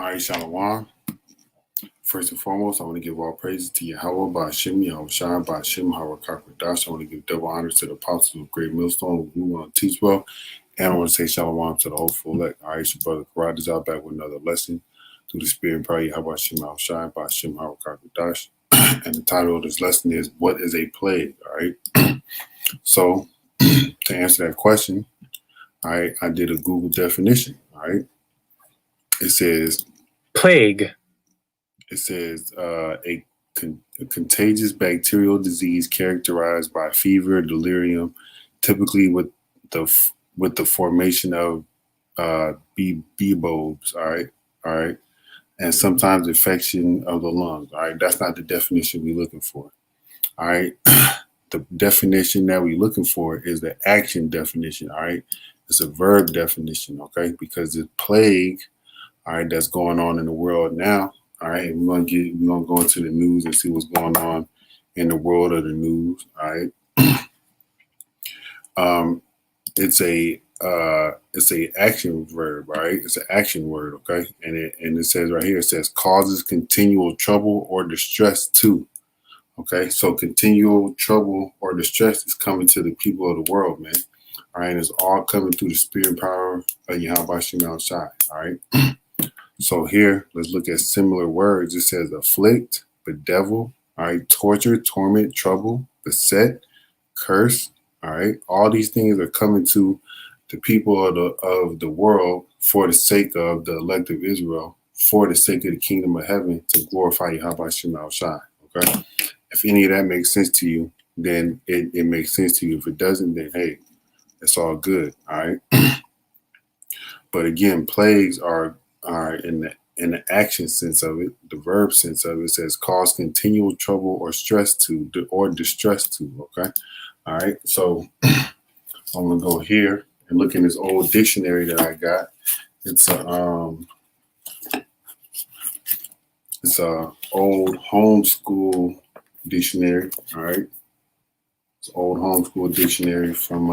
right, Shalom. First and foremost, I want to give all praises to Yahweh, Ba'ashem, Yahushua, Ba'ashem, Harakakadash. I want to give double honors to the apostles of Great Millstone, who want to teach well. And I want to say Shalom to the whole full elect. All right, it's your brother Karad is out back with another lesson through the Spirit and Prayer, Yahweh, Hashem, Yahushua, Ba'ashem, Harakakadash. And the title of this lesson is, What is a Plague? All right. So, to answer that question, all right, I did a Google definition. All right. It says, Plague. It says a contagious bacterial disease characterized by fever, delirium, typically with the formation of bulbs. All right, and sometimes infection of the lungs. All right, that's not the definition we're looking for. All right, the definition that we're looking for is the action definition. All right, it's a verb definition. Okay, because the plague, all right, that's going on in the world now. All right, we're gonna go into the news and see what's going on in the world of the news. All right, it's a action verb. All right, it's an action word. Okay, and it says right here, it says causes continual trouble or distress too. Okay, so continual trouble or distress is coming to the people of the world, man. All right, and it's all coming through the spirit and power of Yahweh Shem Shai. All right. So here, let's look at similar words. It says afflict, bedevil, all right, torture, torment, trouble, beset, curse, all right. All these things are coming to the people of the world for the sake of the elect of Israel, for the sake of the kingdom of heaven, to glorify Yahweh Shem Shai. Okay. If any of that makes sense to you, then it makes sense to you. If it doesn't, then hey, it's all good. All right. But again, plagues are in the action sense of it, the verb sense of it says cause continual trouble or stress to or distress to. Okay. All right. So I'm gonna go here and look in this old dictionary that I got. It's a old homeschool dictionary. All right. It's an old homeschool dictionary from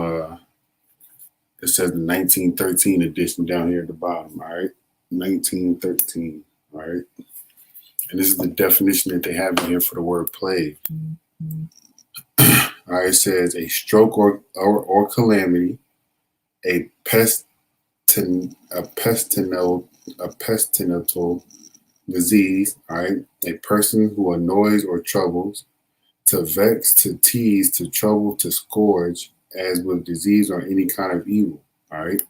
it says the 1913 edition down here at the bottom. All right. 1913. All right. And this is the definition that they have in here for the word plague. All right. It says a stroke or calamity, a pestilential disease. All right. A person who annoys or troubles, to vex, to tease, to trouble, to scourge, as with disease or any kind of evil. All right.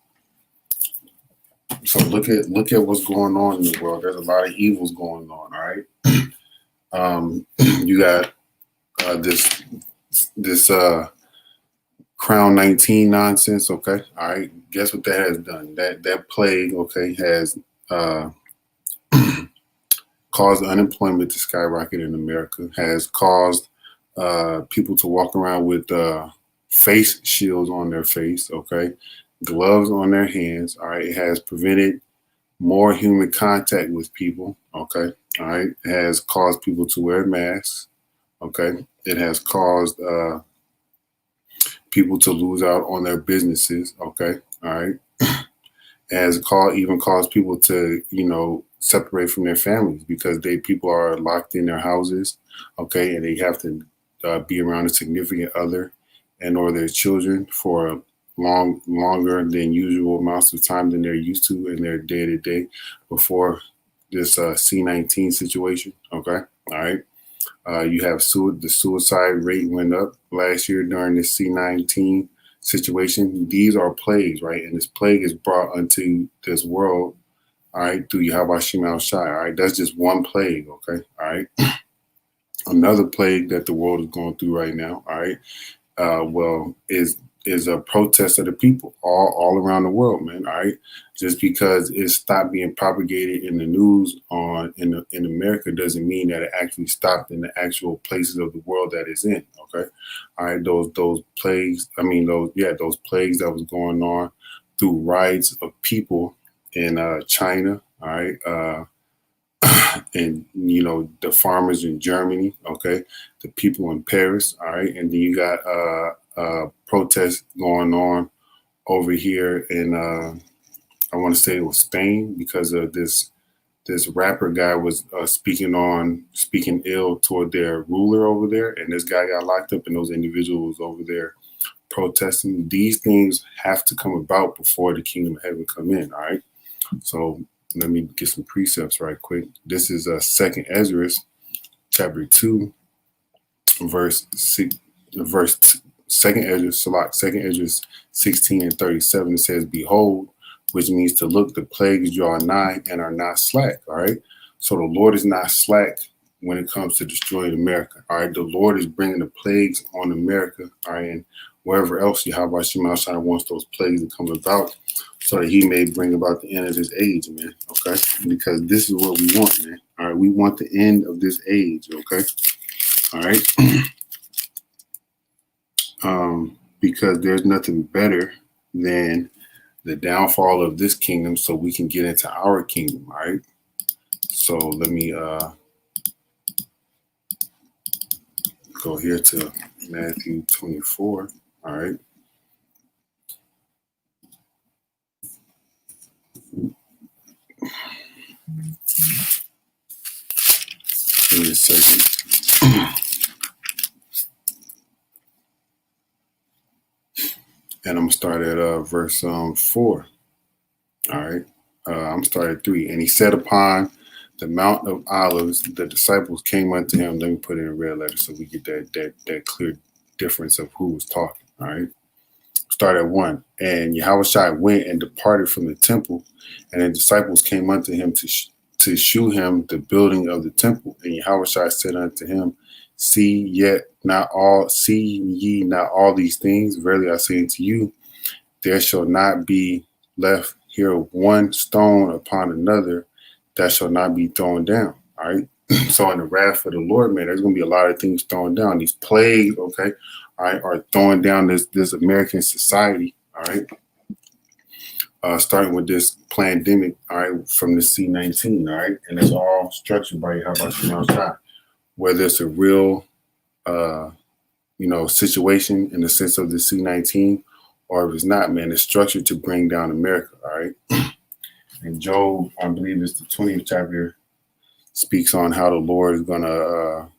So look at what's going on in the world. There's a lot of evils going on. All right. You got this Crown 19 nonsense. Okay. All right. Guess what that has done? That plague, okay, has caused unemployment to skyrocket in America. Has caused people to walk around with face shields on their face. Okay. Gloves on their hands. All right. It has prevented more human contact with people. Okay. All right. It has caused people to wear masks. Okay. It has caused people to lose out on their businesses. Okay. All right. It has even caused people to, separate from their families because people are locked in their houses. Okay. And they have to be around a significant other and or their children for longer than usual amounts of time than they're used to in their day-to-day before this C-19 situation. Okay. All right. You have the suicide rate went up last year during the C-19 situation. These are plagues, right? And this plague is brought unto this world, all right, through Yahweh Shem Shai. All right. That's just one plague. Okay. All right. Another plague that the world is going through right now. All right. Is a protest of the people all around the world, man. All right. Just because it stopped being propagated in the news in America doesn't mean that it actually stopped in the actual places of the world that it's in. Okay. All right. Those plagues, those plagues that was going on through riots of people in China. All right. And the farmers in Germany, okay, the people in Paris, all right, and then you got protests going on over here in I want to say it was Spain because of this this rapper guy was speaking ill toward their ruler over there, and this guy got locked up, and those individuals over there protesting. These things have to come about before the kingdom of heaven come in. All right. So let me get some precepts right quick. This is Second Ezra, chapter 2, verse 6, Second Ezra, Second Ezra 16 and 37. It says, "Behold," which means to look, "the plagues draw nigh and are not slack." All right. So the Lord is not slack when it comes to destroying America. All right. The Lord is bringing the plagues on America. All right. And wherever else Yahweh Shemashai wants those plagues to come about, so that he may bring about the end of this age, man. Okay. Because this is what we want, man. All right. We want the end of this age. Okay. All right. Because there's nothing better than the downfall of this kingdom so we can get into our kingdom. All right. So let me go here to Matthew 24. All right. Give me a second. And I'm going to start at verse 4. All right. I'm starting at 3. "And he said, upon the Mount of Olives, the disciples came unto him." Let me put it in red letters so we get that clear difference of who was talking. All right. Start at 1. "And Yahushua went and departed from the temple, and the disciples came unto him to shew him the building of the temple. And Yahushua said unto him, See ye not all these things? Verily I say unto you, there shall not be left here one stone upon another that shall not be thrown down." All right. So in the wrath of the Lord, man, there's going to be a lot of things thrown down. These plagues, okay, all right, are throwing down this American society. All right. Starting with this pandemic, all right, from the C-19, all right, and it's all structured by Yahushua, whether it's a real, situation in the sense of the C-19, or if it's not, man, it's structured to bring down America, all right. And Job, I believe it's the 20th chapter, speaks on how the Lord is gonna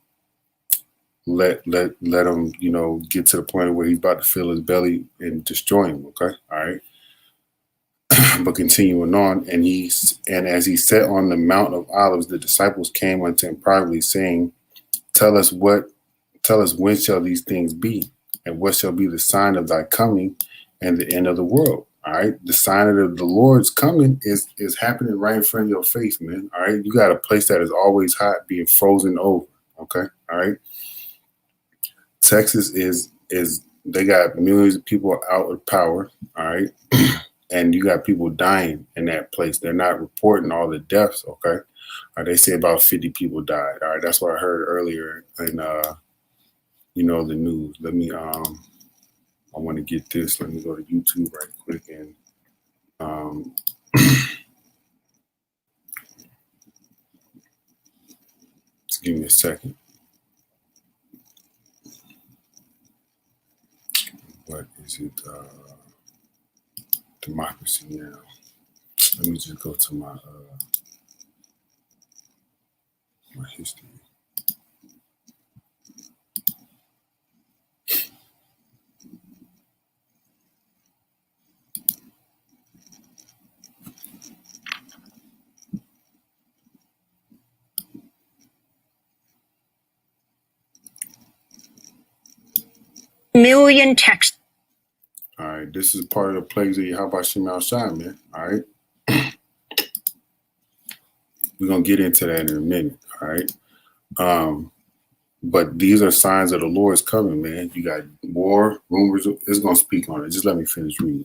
let him, get to the point where he's about to fill his belly and destroy him. Okay, all right. But continuing on, and as he sat on the Mount of Olives, the disciples came unto him privately, saying, Tell us when shall these things be, and what shall be the sign of thy coming and the end of the world? All right. The sign of the Lord's coming is happening right in front of your face, man. All right. You got a place that is always hot being frozen over. Okay. All right. Texas is they got millions of people out of power. All right. And you got people dying in that place. They're not reporting all the deaths. Okay. They say about 50 people died. All right. That's what I heard earlier in, the news. Let me, I want to get this. Let me go to YouTube right quick and, just give me a second. What is it? Democracy Now. Let me just go to my history. Million text. All right, this is part of the plagues of Yahweh Shema Shai, man. All right. We're going to get into that in a minute. All right. But these are signs of the Lord's coming, man. You got war, rumors. It's going to speak on it. Just let me finish reading.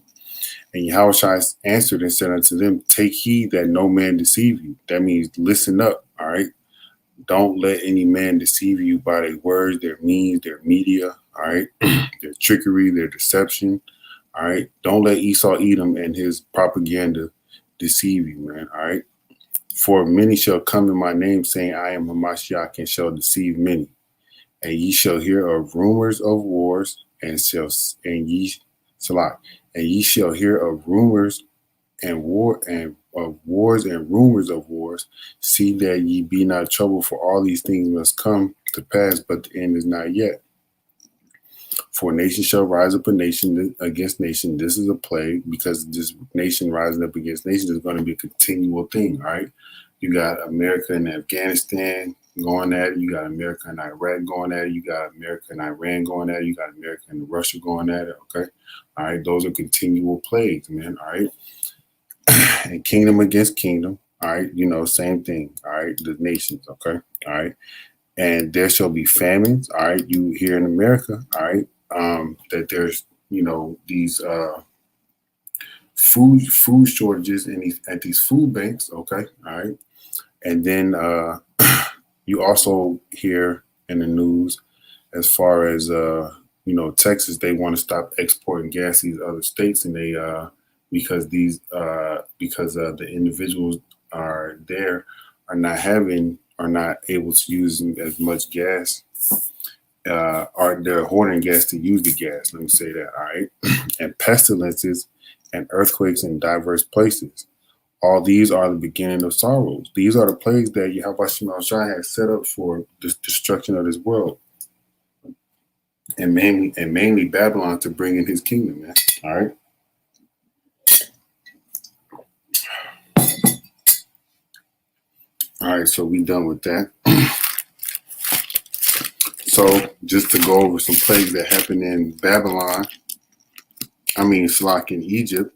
And Yahweh answered and said unto them, Take heed that no man deceive you. That means listen up. All right. Don't let any man deceive you by their words, their means, their media. All right. Their trickery, their deception. All right. Don't let Esau Edom and his propaganda deceive you, man. All right. For many shall come in my name, saying, I am Hamashiach, and shall deceive many. And ye shall hear of rumors of wars, and ye shall hear of rumors and wars and rumors of wars. See that ye be not troubled, for all these things must come to pass, but the end is not yet. For nation shall rise up a nation against nation. This is a plague, because this nation rising up against nation is going to be a continual thing, all right? You got America and Afghanistan going at it. You got America and Iraq going at it. You got America and Iran going at it. You got America and Russia going at it, okay? All right, those are continual plagues, man, all right? And kingdom against kingdom, all right? You know, same thing, all right? The nations, okay? All right? And there shall be famines, all right? You here in America, all right? That there's, you know, these food shortages at these food banks, okay, all right. And then you also hear in the news, as far as you know, Texas, they want to stop exporting gas to these other states, and they because the individuals are not able to use as much gas. Are they're hoarding gas to use the gas. Let me say that, all right? And pestilences and earthquakes in diverse places. All these are the beginning of sorrows. These are the plagues that Yahweh Shai has set up for the destruction of this world, and mainly Babylon, to bring in his kingdom, man. All right. All right, so we done with that. So just to go over some plagues that happened in Babylon, in Egypt,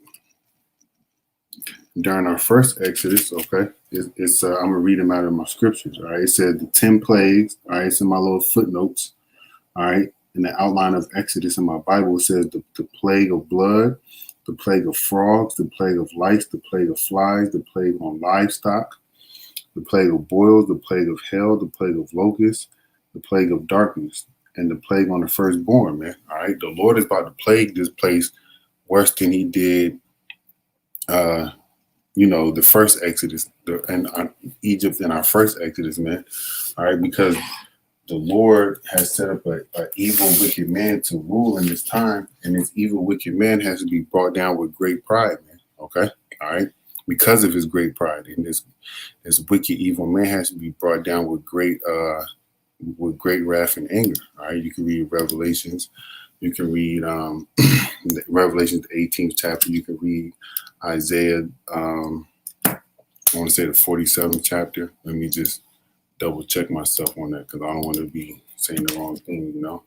during our first Exodus, okay? It's I'm gonna read them out of my scriptures, all right? It said the 10 plagues, all right? It's in my little footnotes, all right? In the outline of Exodus in my Bible, it says the plague of blood, the plague of frogs, the plague of lice, the plague of flies, the plague on livestock, the plague of boils, the plague of hail, the plague of locusts, the plague of darkness, and the plague on the firstborn, man. All right. The Lord is about to plague this place worse than he did, the first Exodus and Egypt in our first Exodus, man. All right. Because the Lord has set up an evil, wicked man to rule in this time. And this evil, wicked man has to be brought down with great pride, man. Okay. All right. Because of his great pride. And this wicked, evil man has to be brought down with great wrath and anger. All right, you can read Revelations. You can read Revelations, the 18th chapter. You can read Isaiah. I want to say the 47th chapter. Let me just double check myself on that, because I don't want to be saying the wrong thing. You know.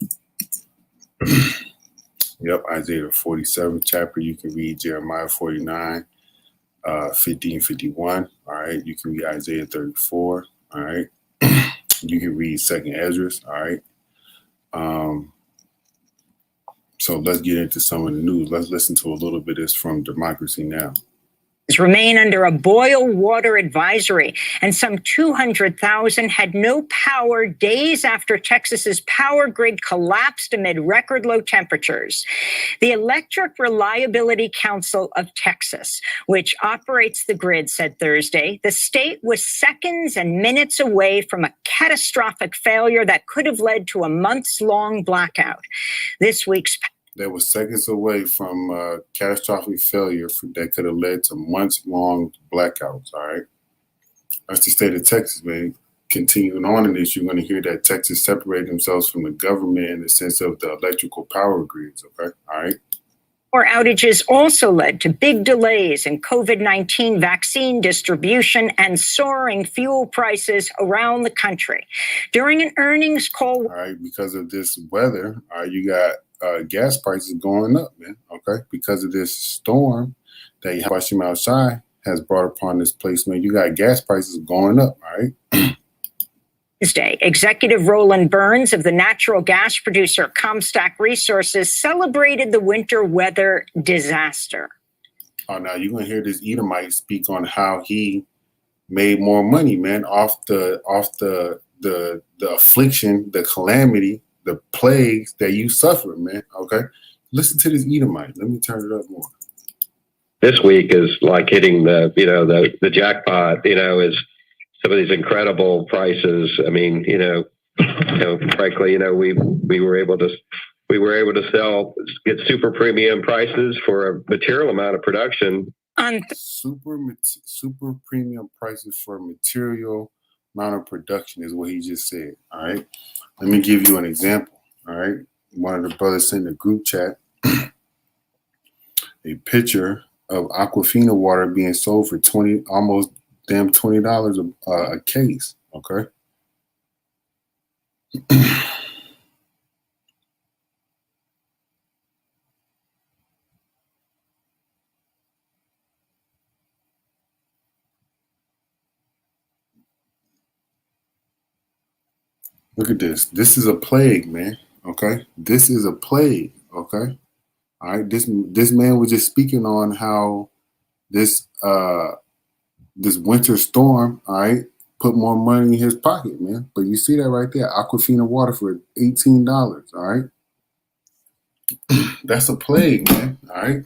Yep, Isaiah the 47th chapter. You can read Jeremiah 49, 50 and 51. All right, you can read Isaiah 34. All right. You can read Second Esdras, all right? So let's get into some of the news. Let's listen to a little bit of this from Democracy Now! Remain under a boil water advisory, and some 200,000 had no power days after Texas's power grid collapsed amid record low temperatures. The Electric Reliability Council of Texas, which operates the grid, said Thursday the state was seconds and minutes away from a catastrophic failure that could have led to a months-long blackout. This week's That was seconds away from catastrophic failure that could have led to months-long blackouts, all right? That's the state of Texas, man. Continuing on in this, you're going to hear that Texas separated themselves from the government in the sense of the electrical power grids, okay? All right? Power outages also led to big delays in COVID-19 vaccine distribution and soaring fuel prices around the country. During an earnings call... All right, because of this weather, you got gas prices going up, man, okay? Because of this storm that Yahweh Shai has brought upon this place, man, you got gas prices going up, all right? Tuesday, Executive Roland Burns of the natural gas producer Comstock Resources celebrated the winter weather disaster. Oh, now you're going to hear this Edomite speak on how he made more money, man, off the affliction, the calamity, the plagues that you suffer, man. Okay, listen to this Edomite. Let me turn it up more. This week is like hitting the jackpot. Is some of these incredible prices. I mean, frankly, we were able to get super premium prices for a material amount of production. On super premium prices for material amount of production is what he just said. All right. Let me give you an example. All right. One of the brothers sent a group chat a picture of Aquafina water being sold for almost damn $20 a case. Okay. Look at this. This is a plague, man. Okay. This is a plague. Okay. All right. This man was just speaking on how this this winter storm, all right, put more money in his pocket, man. But you see that right there, Aquafina water for $18. All right. That's a plague, man. All right.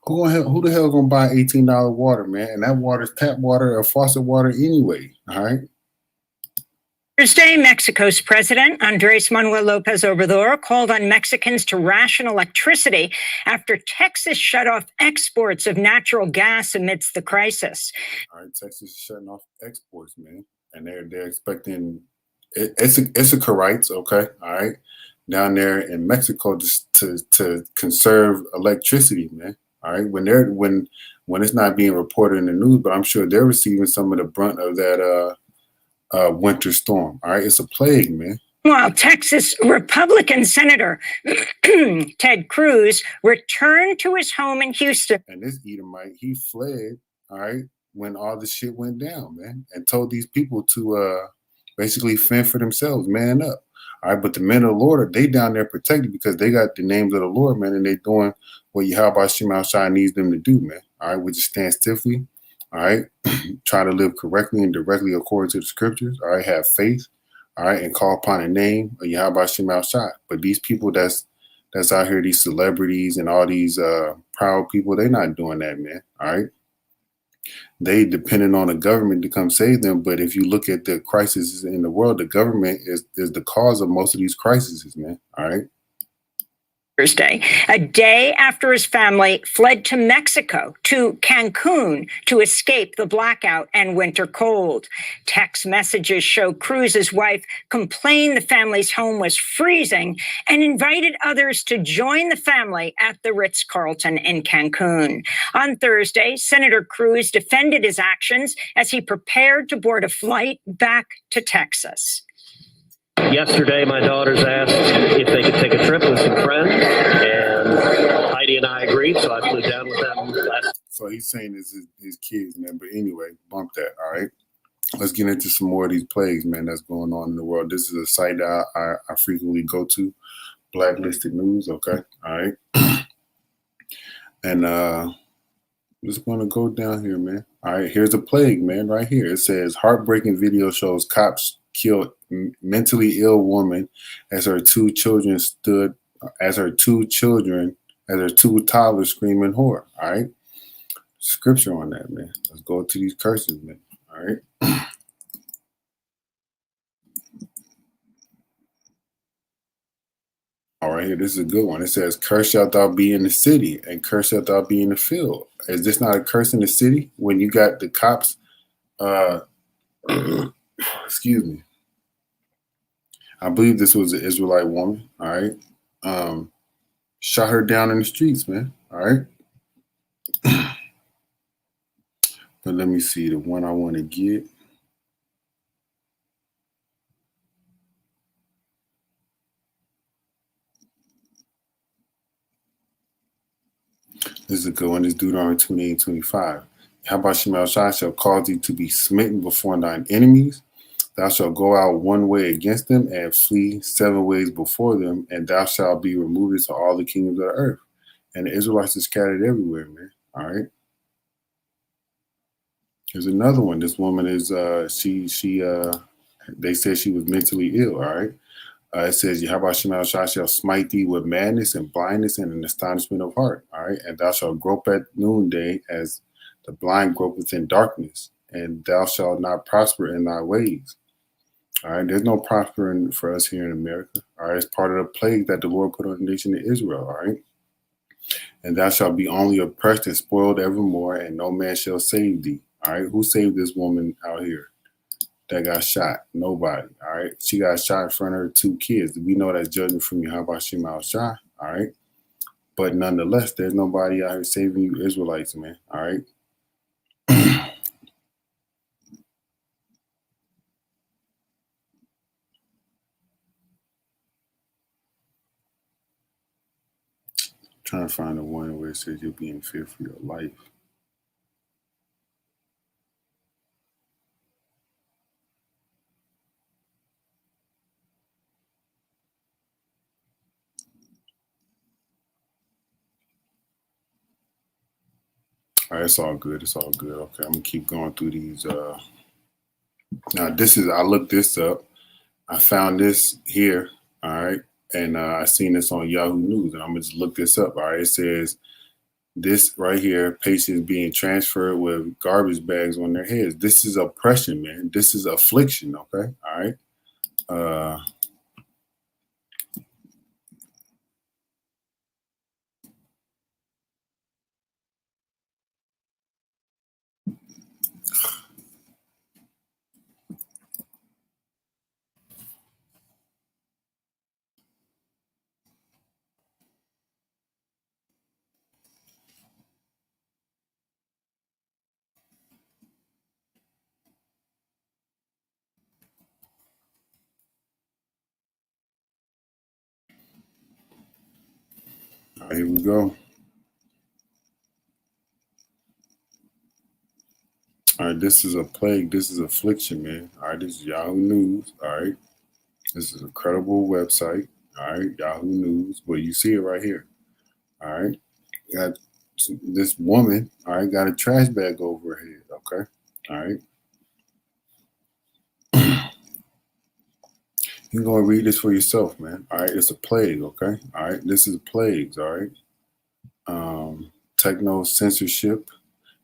Who the hell gonna buy $18 water, man? And that water's tap water or faucet water anyway. All right. Thursday, Mexico's president, Andres Manuel Lopez Obrador, called on Mexicans to ration electricity after Texas shut off exports of natural gas amidst the crisis. All right, Texas is shutting off exports, man, and they're expecting Issacharites, okay, all right, down there in Mexico to conserve electricity, man. All right, when it's not being reported in the news, but I'm sure they're receiving some of the brunt of that winter storm. All right, it's a plague, man. While Texas Republican Senator Ted Cruz returned to his home in Houston. And this Edomite, he fled, all right, when all the shit went down, man, and told these people to basically fend for themselves, man up. All right, but the men of the Lord, they down there protected because they got the names of the Lord, man, and they doing what Yahweh Shem Shai needs them to do, man. All right, we just stand stiffly. All right, try to live correctly and directly according to the scriptures. All right, have faith. All right, and call upon the name of Yahweh Shem Shai. But these people that's out here, these celebrities and all these proud people, they're not doing that, man. All right, they depending on the government to come save them. But if you look at the crises in the world, the government is the cause of most of these crises, man. All right. Thursday, a day after his family fled to Mexico, to Cancun, to escape the blackout and winter cold. Text messages show Cruz's wife complained the family's home was freezing and invited others to join the family at the Ritz-Carlton in Cancun. On Thursday, Senator Cruz defended his actions as he prepared to board a flight back to Texas. Yesterday, my daughters asked if they could take a trip with some friends, and Heidi and I agreed, so I flew down with them. So he's saying it's his kids, man. But anyway, bump that, all right? Let's get into some more of these plagues, man, that's going on in the world. This is a site that I frequently go to, Blacklisted News, okay? All right? And I'm just going to go down here, man. All right, here's a plague, man, right here. It says, heartbreaking video shows cops killed mentally ill woman as her two toddlers scream in horror. All right. Scripture on that, man. Let's go to these curses, man. All right. All right, here, this is a good one. It says, curse shalt thou be in the city, and curse shalt thou be in the field. Is this not a curse in the city when you got the cops excuse me. I believe this was an Israelite woman, all right? Shot her down in the streets, man, all right? But let me see, the one I want to get. This is a good one. This Deuteronomy 28:25. How about Shema Shai shall cause thee to be smitten before thine enemies? Thou shalt go out one way against them and flee 7 ways before them, and thou shalt be removed into all the kingdoms of the earth. And the Israelites are scattered everywhere, man. All right. Here's another one. This woman is they said she was mentally ill. All right. It says, Yahweh Shema Shai shall smite thee with madness and blindness and an astonishment of heart. All right. And thou shalt grope at noonday as the blind gropeth in darkness, and thou shalt not prosper in thy ways. All right. There's no prospering for us here in America. All right. It's part of the plague that the Lord put on the nation of Israel. All right. And thou shalt be only oppressed and spoiled evermore, and no man shall save thee. All right. Who saved this woman out here that got shot? Nobody. All right. She got shot in front of her 2 kids. We know that's judgment from Yahweh Shem Al Shah. All right. But nonetheless, there's nobody out here saving you Israelites, man. All right. Trying to find the one where it says you'll be in fear for your life. All right, it's all good. It's all good. Okay, I'm gonna keep going through these. Now I looked this up. I found this here. All right, and I seen this on Yahoo News, and I'm gonna just look this up. All right, it says this right here: patients being transferred with garbage bags on their heads. This is oppression, man. This is affliction. Okay, all right. All right, here we go. All right, this is a plague. This is affliction, man. All right, this is Yahoo News. All right, this is a credible website. All right, Yahoo News. Well, you see it right here. All right, got this woman. All right, got a trash bag over her head. Okay, all right. You can go and read this for yourself, man. All right, it's a plague. Okay, all right. This is plagues. All right. Techno censorship.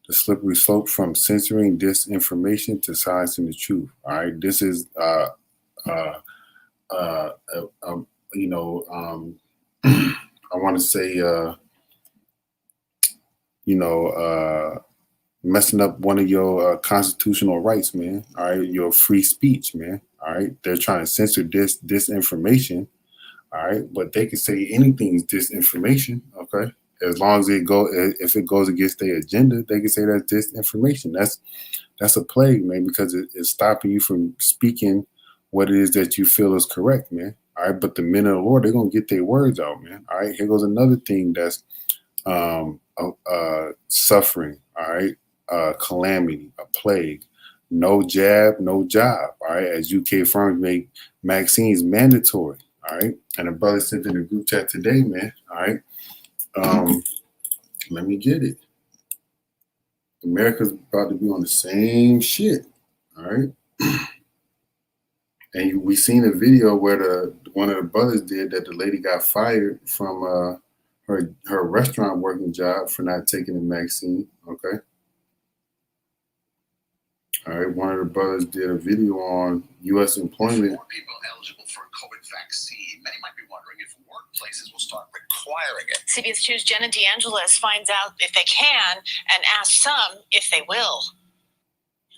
The slippery slope from censoring disinformation to silencing the truth. All right, this is you know, I want to say you know, messing up one of your constitutional rights, man. All right, your free speech, man. All right, they're trying to censor disinformation. All right, but they can say anything's disinformation. Okay. As long as if it goes against their agenda, they can say that's disinformation. That's a plague, man, because it's stopping you from speaking what it is that you feel is correct, man. All right, but the men of the Lord, they're gonna get their words out, man. All right, here goes another thing that's suffering. All right, calamity, a plague. No jab, no job. All right, as UK firms make vaccines mandatory. All right, and a brother sent in the group chat today, man. All right. Let me get it. America's about to be on the same shit. All right. And we seen a video where one of the brothers did that the lady got fired from her restaurant working job for not taking the vaccine. Okay. All right. One of the brothers did a video on U.S. employment. More people eligible for a COVID vaccine. Many might be wondering if workplaces will start requiring it. CBS 2's Jenna DeAngelis finds out if they can and asks some if they will.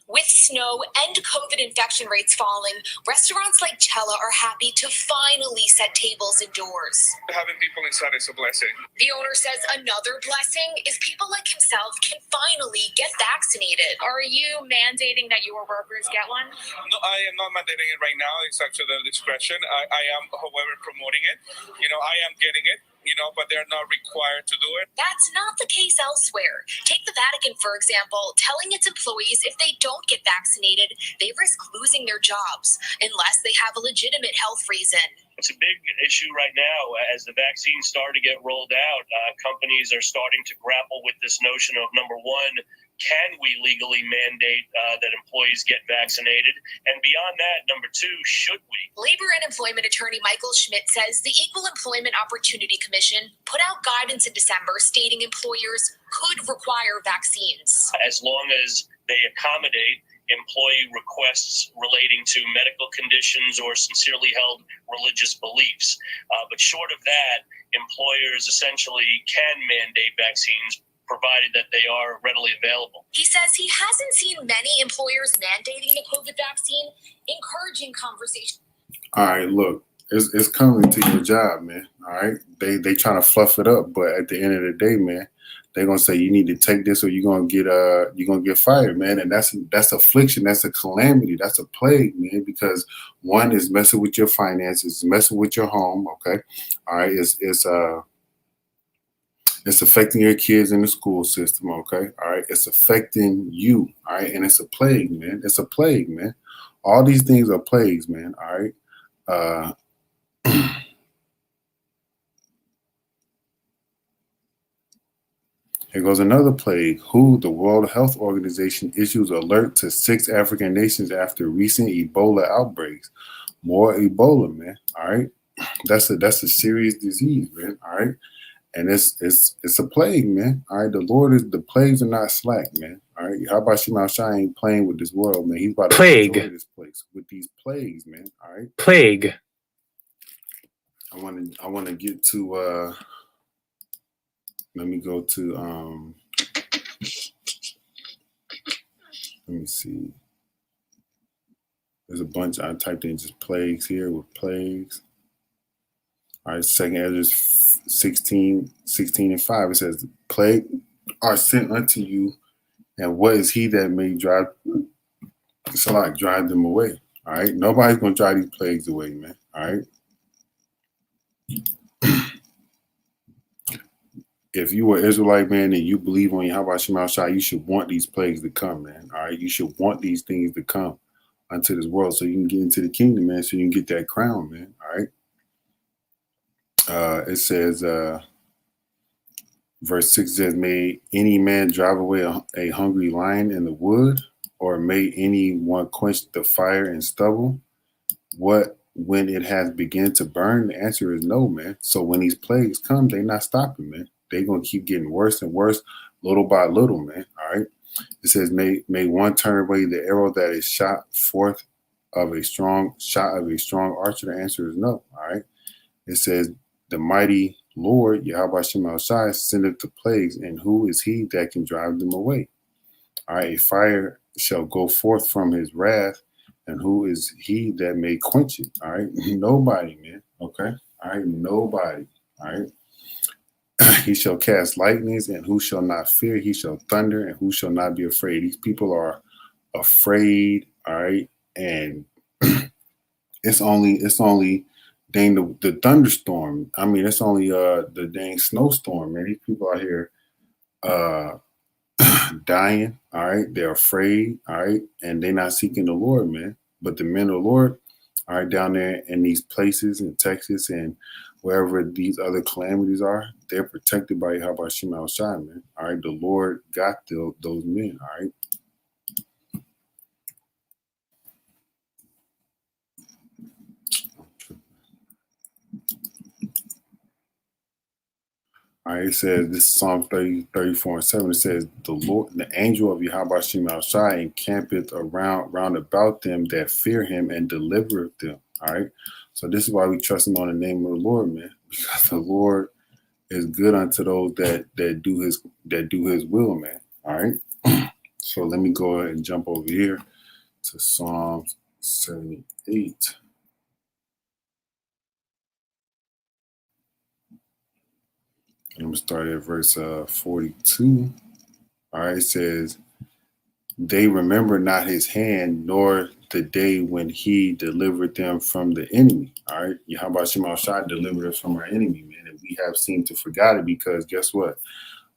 With snow and COVID infection rates falling, restaurants like Cella are happy to finally set tables indoors. Having people inside is a blessing. The owner says another blessing is people like himself can finally get vaccinated. Are you mandating that your workers get one? No, I am not mandating it right now. It's actually their discretion. I am, however, promoting it. You know, I am getting it. You know, but they're not required to do it. That's not the case elsewhere. Take the Vatican, for example, telling its employees if they don't get vaccinated, they risk losing their jobs unless they have a legitimate health reason. It's a big issue right now. As the vaccines start to get rolled out, companies are starting to grapple with this notion of, number one, can we legally mandate that employees get vaccinated? And beyond that, number two, should we? Labor and Employment attorney Michael Schmidt says the Equal Employment Opportunity Commission put out guidance in December stating employers could require vaccines. As long as they accommodate employee requests relating to medical conditions or sincerely held religious beliefs. But short of that, employers essentially can mandate vaccines provided that they are readily available. He says he hasn't seen many employers mandating the COVID vaccine, encouraging conversation. All right, look, it's coming to your job, man. All right, they trying to fluff it up, but at the end of the day, man, they're gonna say you need to take this or you're gonna get fired, man. And that's affliction, that's a calamity, that's a plague, man. Because one is messing with your finances, messing with your home. Okay, all right, it's affecting your kids in the school system. Okay, all right, it's affecting you. All right, and it's a plague, man. It's a plague, man. All these things are plagues, man. All right. Here goes another plague. The World Health Organization issues alert to 6 African nations after recent Ebola outbreaks. More Ebola, man. All right, that's a serious disease, man. All right, and it's a plague, man. All right, the plagues are not slack, man. All right, how about Shema Shai ain't playing with this world, man? He's about to destroy this place with these plagues, man. All right, plague. I want to get to. Let me go to, let me see. There's a bunch, I typed in just plagues here with plagues. All right, 2 Ezra 16 and 5, it says, plague are sent unto you, and what is he that may drive them away? All right, nobody's going to drive these plagues away, man. All right. If you were Israelite, man, and you believe on Yahweh Shema Shai, you should want these plagues to come, man. All right, you should want these things to come unto this world so you can get into the kingdom, man, so you can get that crown, man. All right. It says, verse 6 says, may any man drive away a hungry lion in the wood, or may anyone quench the fire in stubble? What when it has begun to burn? The answer is no, man. So when these plagues come, they're not stopping, man. They're going to keep getting worse and worse, little by little, man. All right. It says, may one turn away the arrow that is shot forth of a strong archer? The answer is no. All right. It says, the mighty Lord, Yahweh Shema Shai, sendeth the plagues, and who is he that can drive them away? All right. A fire shall go forth from his wrath, and who is he that may quench it? All right. Nobody, man. Okay. All right. Nobody. All right. He shall cast lightnings, and who shall not fear? He shall thunder, and who shall not be afraid? These people are afraid, all right? And it's only dang the thunderstorm. I mean, it's only the dang snowstorm, man. These people out here dying, all right? They're afraid, all right? And they're not seeking the Lord, man. But the men of the Lord are down there in these places in Texas and wherever these other calamities are, they're protected by Yahweh Shema Shai, man. All right, the Lord got those men, all right? All right, it says, this is Psalm 34 and 7. It says, the angel of Yahweh Shema Shai encampeth round about them that fear him and delivereth them. All right. So this is why we trust him on the name of the Lord, man, because the Lord is good unto those that do his will, man. All right. So let me go ahead and jump over here to Psalms 78. I'm going to start at verse 42. All right, it says, they remember not his hand, nor the day when he delivered them from the enemy. All right, Yahweh Shema Shai delivered us from our enemy, man. And we have seemed to forgot it because guess what?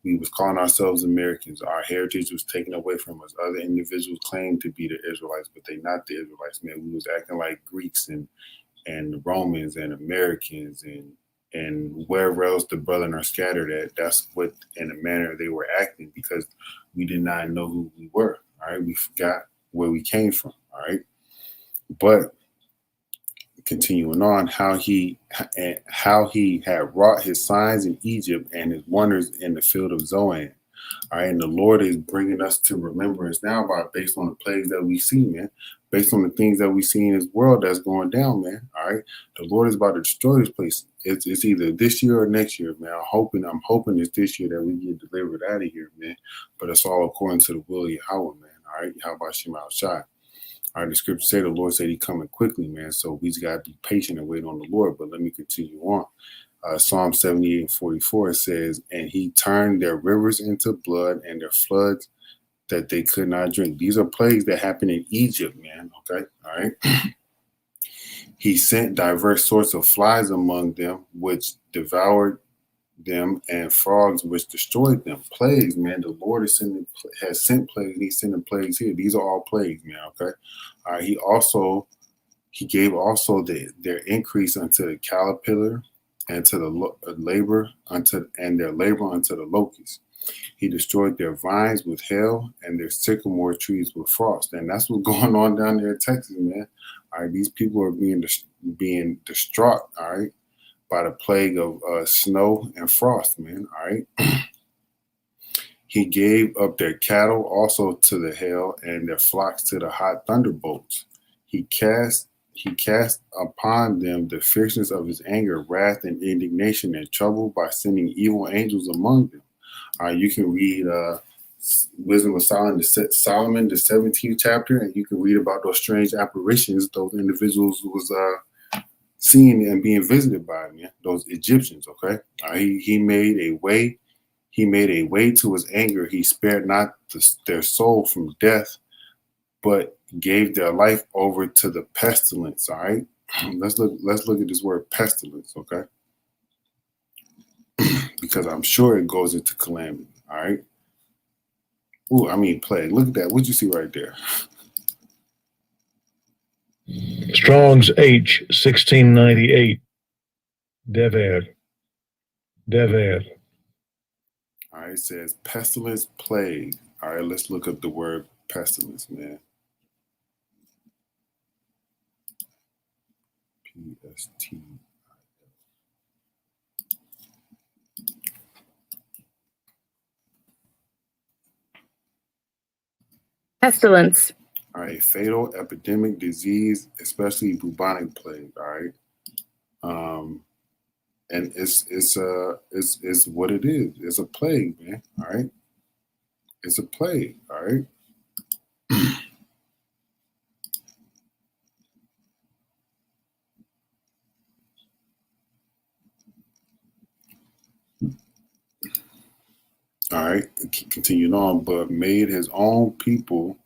We was calling ourselves Americans. Our heritage was taken away from us. Other individuals claimed to be the Israelites, but they not the Israelites, man. We was acting like Greeks and Romans and Americans and wherever else the brethren are scattered at. That's what in a manner they were acting because we did not know who we were. All right, we forgot where we came from. All right, but continuing on, how he had wrought his signs in Egypt and his wonders in the field of Zoan. All right, and the Lord is bringing us to remembrance now based on the plagues that we see, man. Based on the things that we see in this world that's going down, man. All right, the Lord is about to destroy this place. It's either this year or next year, man. I'm hoping it's this year that we get delivered out of here, man. But it's all according to the will of Yahweh, man. All right, how about Shema Shai? All right, the scripture say the Lord said He coming quickly, man. So we just gotta be patient and wait on the Lord. But let me continue on. Psalm 78:44 says, "And He turned their rivers into blood and their floods that they could not drink." These are plagues that happened in Egypt, man. Okay, all right. He sent diverse sorts of flies among them, which devoured them, and frogs which destroyed them. Plagues, man. The Lord has sent plagues. He's sending plagues here. These are all plagues, man. Okay. All right. He gave also their increase unto the caterpillar and to the labor unto the locust. He destroyed their vines with hail and their sycamore trees with frost. And that's what's going on down there in Texas, man. All right, these people are being distraught, all right, by the plague of snow and frost, man, all right. He gave up their cattle also to the hail and their flocks to the hot thunderbolts. He cast upon them the fierceness of his anger, wrath, and indignation and trouble by sending evil angels among them. You can read Wisdom of Solomon, the 17th chapter, and you can read about those strange apparitions those individuals was seeing and being visited by, man, those Egyptians. Okay, he made a way. He made a way to his anger. He spared not their soul from death, but gave their life over to the pestilence. All right, let's look at this word pestilence. Okay. Because I'm sure it goes into calamity, all right? Ooh, I mean plague. Look at that. What'd you see right there? Strong's H 1698. Devad. All right, it says pestilence, plague. All right, let's look up the word pestilence, man. P-S-T. Pestilence. All right, fatal epidemic disease, especially bubonic plague. All right, and it's what it is. It's a plague, man. All right, it's a plague. All right. All right, continuing on, but made his own people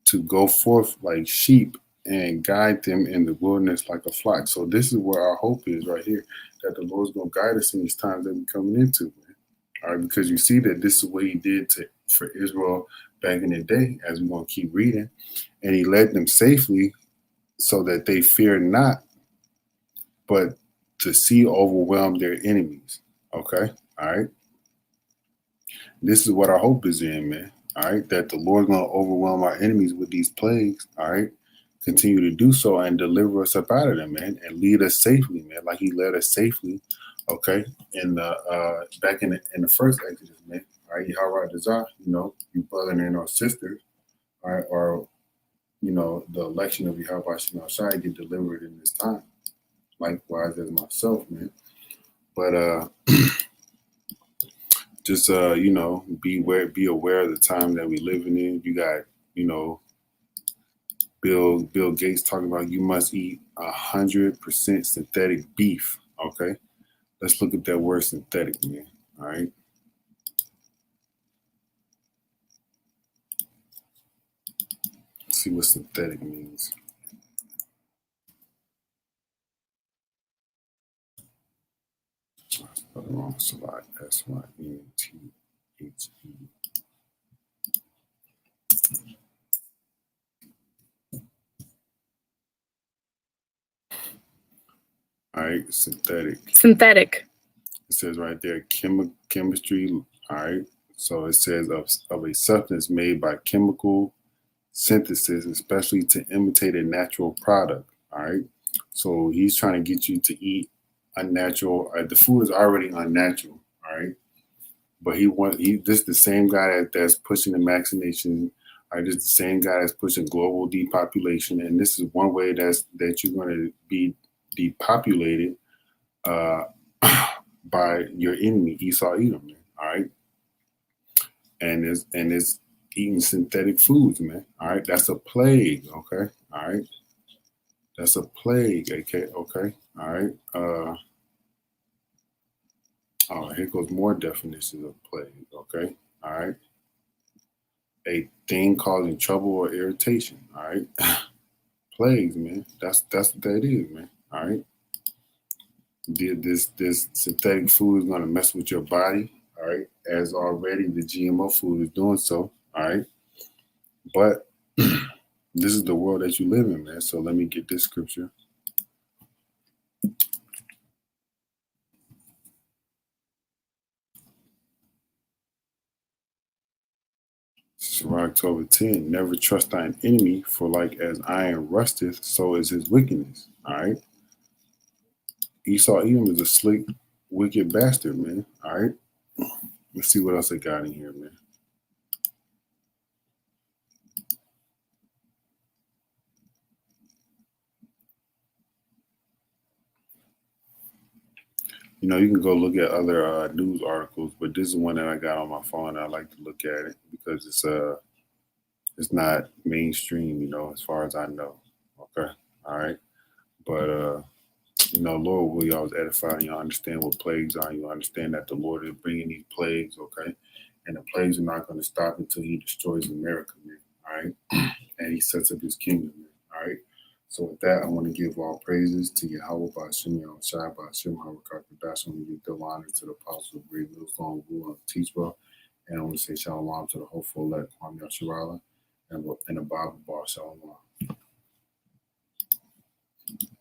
to go forth like sheep and guide them in the wilderness like a flock. So this is where our hope is right here, that the Lord's going to guide us in these times that we're coming into, man. All right, because you see that this is what He did for Israel back in the day, as we're going to keep reading, and He led them safely so that they fear not, but the sea overwhelmed their enemies. Okay, all right. This is what our hope is in, man. All right, that the Lord's going to overwhelm our enemies with these plagues. All right, continue to do so and deliver us up out of them, man, and lead us safely, man, like He led us safely. Okay, in the back in the first Exodus, man. All right, Yahweh Dazah, you brother and our sister, all right, or the election of Yahweh Shai get delivered in this time. Likewise as myself, man. But just be aware of the time that we living in. You got Bill Gates talking about you must eat 100% synthetic beef. Okay, let's look at that word synthetic, man. All right. Let's see what synthetic means. Wrong slide. S-Y-N-T-H-E. All right, synthetic. It says right there, chemistry. All right, so it says of a substance made by chemical synthesis, especially to imitate a natural product. All right, so he's trying to get you to eat unnatural. The food is already unnatural. All right, But this the same guy that's pushing the vaccination. Right, this is the same guy that's pushing global depopulation, and this is one way that you're going to be depopulated by your enemy, Esau Edom, man. All right, and it's eating synthetic foods, man. All right, that's a plague. Okay, all right, that's a plague. Okay, okay, all right. Oh, here goes more definitions of plague. Okay, all right. A thing causing trouble or irritation. All right, plagues, man. That's what that is, man. All right. This synthetic food is gonna mess with your body. All right, as already the GMO food is doing so. All right, but this is the world that you live in, man. So let me get this scripture. October 10, never trust thine enemy, for like as iron rusteth, so is his wickedness. All right. Esau Edom is a slick, wicked bastard, man. All right. Let's see what else I got in here, man. You know, you can go look at other news articles, but this is one that I got on my phone. I like to look at it because it's not mainstream, you know, as far as I know. Okay, all right, but you know, Lord will always edify you. Understand what plagues are. You understand that the Lord is bringing these plagues, okay, and the plagues are not going to stop until He destroys America, man. All right, and He sets up His kingdom, man. All right. So with that, I want to give all praises to Yahweh Ba'Shem Yahushua Ba'Shem HaRakakadash. I want to give double honor to the apostles of Great Millstone Rule of Teachable. And I want to say shalom to the hopeful elect Kwame Yasharala and the Bible Bar Shalom.